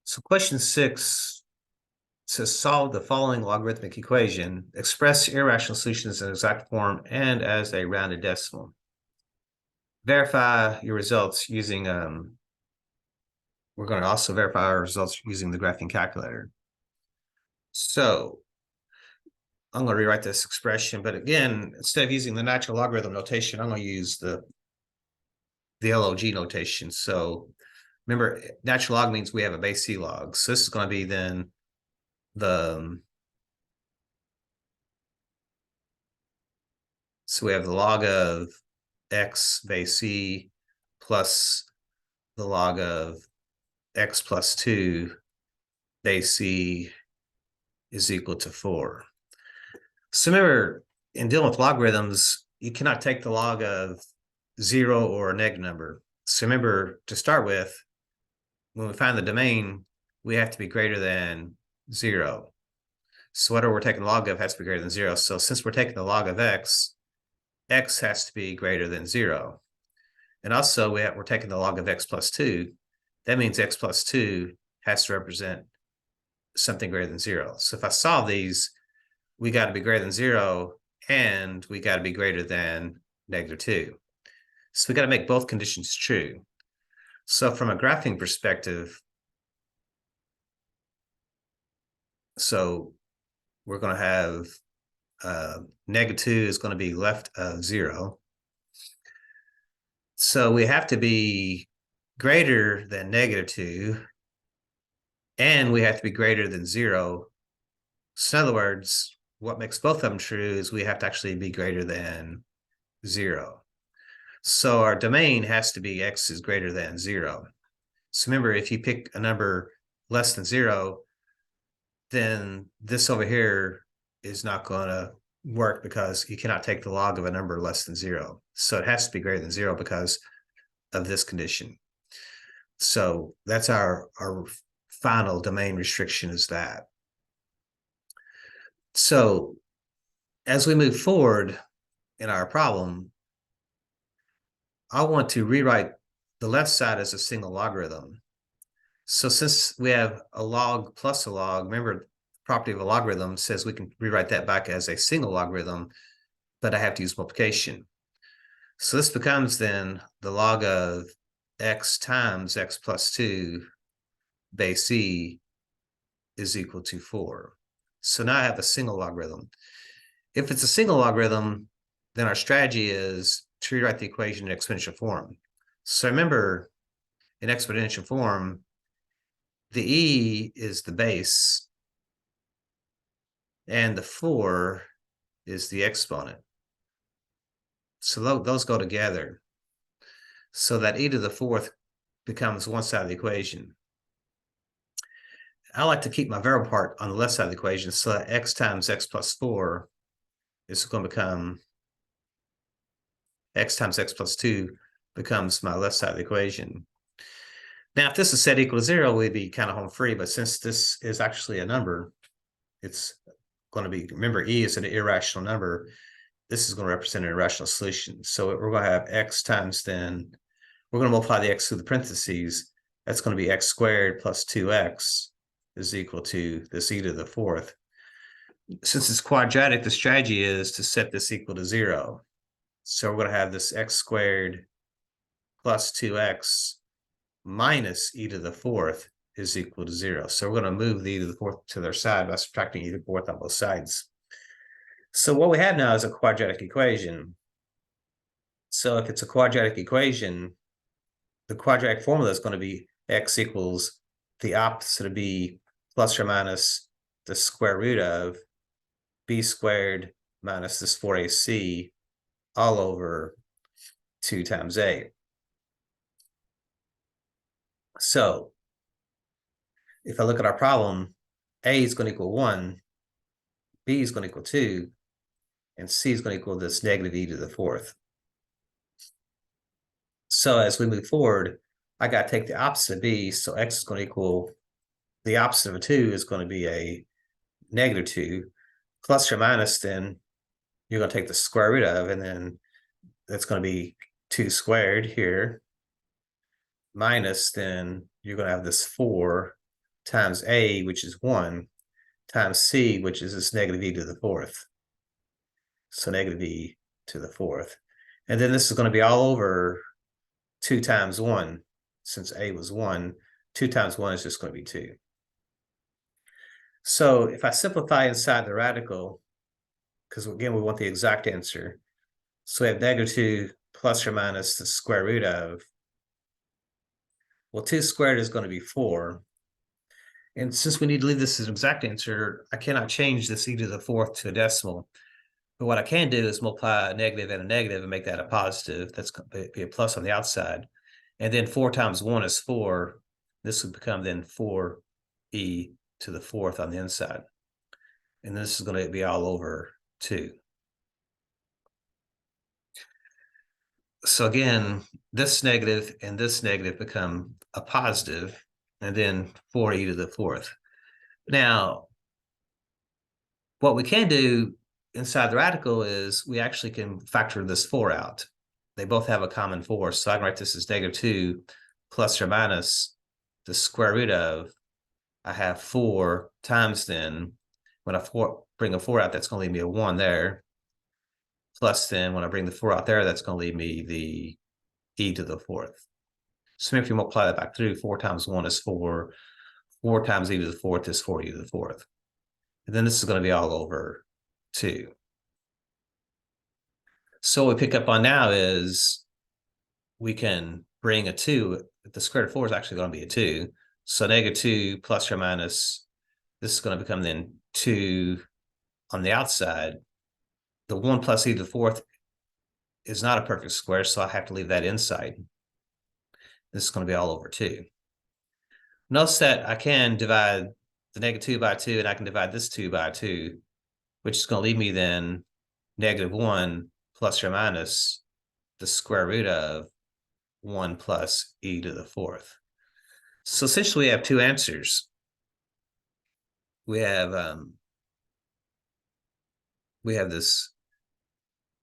So question 6 says solve the following logarithmic equation, express irrational solutions in exact form and as a rounded decimal. Verify your results using, we're going to also verify our results using the graphing calculator. So I'm going to rewrite this expression, but again, instead of using the natural logarithm notation, I'm going to use the LOG notation. So remember, natural log means we have a base C log. So this is going to be then so we have the log of x base C plus the log of x plus 2 base C is equal to 4. So remember, in dealing with logarithms, you cannot take the log of 0 or a negative number. So remember, to start with, when we find the domain, we have to be greater than 0. So whatever we're taking the log of has to be greater than 0. So since we're taking the log of x has to be greater than 0. And also we're taking the log of x plus 2. That means x plus 2 has to represent something greater than 0. So if I solve these, we got to be greater than 0 and we got to be greater than -2. So we got to make both conditions true. So from a graphing perspective, so we're going to have -2 is going to be left of 0. So we have to be greater than -2 and we have to be greater than 0. So in other words, what makes both of them true is we have to actually be greater than 0. So our domain has to be x is greater than 0. So remember, if you pick a number less than 0, then this over here is not going to work because you cannot take the log of a number less than 0. So it has to be greater than 0 because of this condition. So that's our final domain restriction is that. So as we move forward in our problem, I want to rewrite the left side as a single logarithm. So since we have a log plus a log, remember the property of a logarithm says we can rewrite that back as a single logarithm, but I have to use multiplication. So this becomes then the log of x times x plus 2 base C is equal to 4. So now I have a single logarithm. If it's a single logarithm, then our strategy is to rewrite the equation in exponential form. So remember, in exponential form, the e is the base, and the 4 is the exponent. So those go together. So that e to the 4th becomes one side of the equation. I like to keep my variable part on the left side of the equation, so that x times x plus 4 is going to become x times x plus 2 becomes my left side of the equation. Now, if this is set equal to 0, we'd be kind of home free, but since this is actually a number, it's going to be, remember, e is an irrational number. This is going to represent an irrational solution. So we're going to have x times then, we're going to multiply the x through the parentheses. That's going to be x squared plus 2x is equal to this e to the 4th. Since it's quadratic, the strategy is to set this equal to 0. So we're going to have this x squared plus 2x minus e to the 4th is equal to 0. So we're going to move the e to the 4th to their side by subtracting e to the 4th on both sides. So what we have now is a quadratic equation. So if it's a quadratic equation, the quadratic formula is going to be x equals the opposite of b plus or minus the square root of b squared minus this 4ac all over 2 times a. So if I look at our problem, a is going to equal 1, b is going to equal 2, and c is going to equal this negative e to the 4th. So as we move forward, I got to take the opposite of b, so x is going to equal, the opposite of a 2 is going to be a -2, plus or minus, then you're going to take the square root of, and then that's going to be 2 squared here, minus, then you're going to have this 4 times a, which is 1, times c, which is this negative e to the fourth. So negative e to the fourth. And then this is going to be all over 2 times 1. Since a was 1, 2 times 1 is just going to be 2. So if I simplify inside the radical, because again, we want the exact answer. So we have negative 2 plus or minus the square root of, well, 2 squared is going to be 4. And since we need to leave this as an exact answer, I cannot change this e to the fourth to a decimal. But what I can do is multiply a negative and a negative and make that a positive. That's going to be a plus on the outside. And then 4 times 1 is 4. This would become then 4e to the fourth on the inside. And this is going to be all over 2. So again, this negative and this negative become a positive, and then 4e to the fourth. Now, what we can do inside the radical is we actually can factor this 4 out. They both have a common 4, so I can write this as negative 2 plus or minus the square root of, I have 4 times then, when I bring a 4 out, that's going to leave me a 1 there. Plus then, when I bring the 4 out there, that's going to leave me the e to the fourth. So if you multiply that back through, 4 times 1 is 4. 4 times e to the fourth is 4e to the fourth. And then this is going to be all over 2. So what we pick up on now is we can bring a 2. The square root of 4 is actually going to be a 2. So negative 2 plus or minus, this is going to become then 2 on the outside. The 1 plus e to the fourth is not a perfect square, so I have to leave that inside. This is going to be all over 2. Notice that I can divide the negative 2 by 2, and I can divide this 2 by 2, which is going to leave me then negative 1 plus or minus the square root of 1 plus e to the fourth. So essentially we have 2 answers. We have this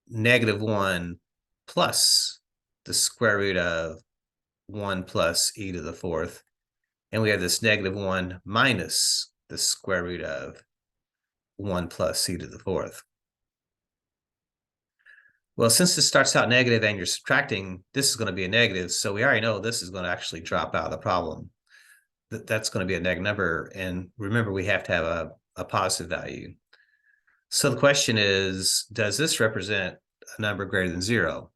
negative 1 plus the square root of 1 plus e to the fourth. And we have this negative 1 minus the square root of 1 plus e to the fourth. Well, since this starts out negative and you're subtracting, this is going to be a negative. So we already know this is going to actually drop out of the problem. That's going to be a negative number. And remember, we have to have a positive value. So the question is, does this represent a number greater than 0?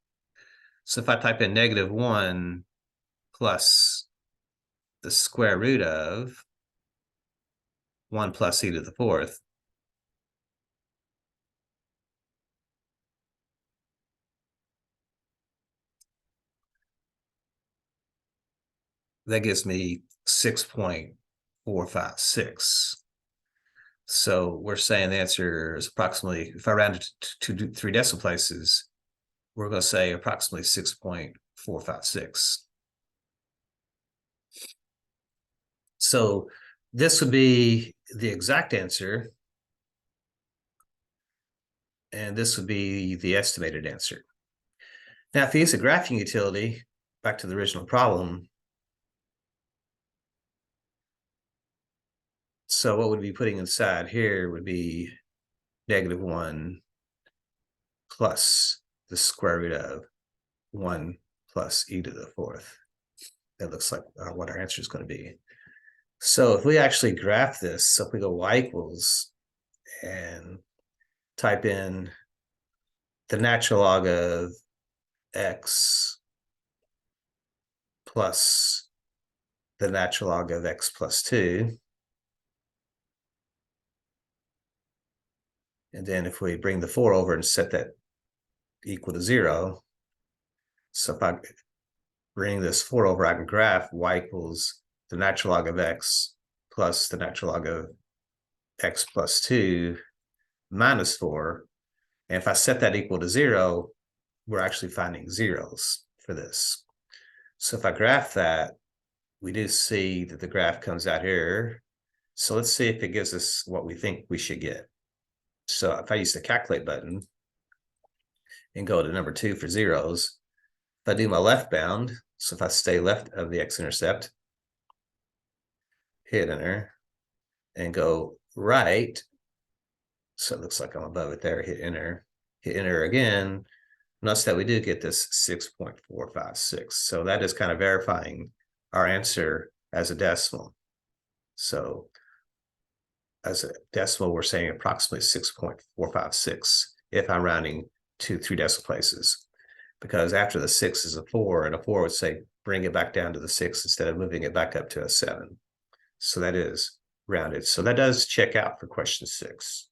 So if I type in negative 1 plus the square root of 1 plus e to the fourth, that gives me 6.456. So we're saying the answer is approximately, if I round it to 3 decimal places, we're going to say approximately 6.456. So this would be the exact answer, and this would be the estimated answer. Now, if you use a graphing utility, back to the original problem, so what we'd be putting inside here would be negative 1 plus the square root of 1 plus e to the fourth. That looks like what our answer is going to be. So if we actually graph this, so if we go y equals and type in the natural log of x plus the natural log of x plus 2. And then if we bring the 4 over and set that equal to 0, so if I bring this 4 over, I can graph y equals the natural log of x plus the natural log of x plus 2 minus 4. And if I set that equal to 0, we're actually finding zeros for this. So if I graph that, we do see that the graph comes out here. So let's see if it gives us what we think we should get. So if I use the calculate button and go to number 2 for zeros, if I do my left bound, so if I stay left of the x-intercept, hit enter, and go right. So it looks like I'm above it there, hit enter again. Notice that we do get this 6.456. So that is kind of verifying our answer as a decimal. So as a decimal, we're saying approximately 6.456 if I'm rounding to 3 decimal places. Because after the 6 is a 4, and a 4 would say bring it back down to the 6 instead of moving it back up to a 7. So that is rounded. So that does check out for question 6.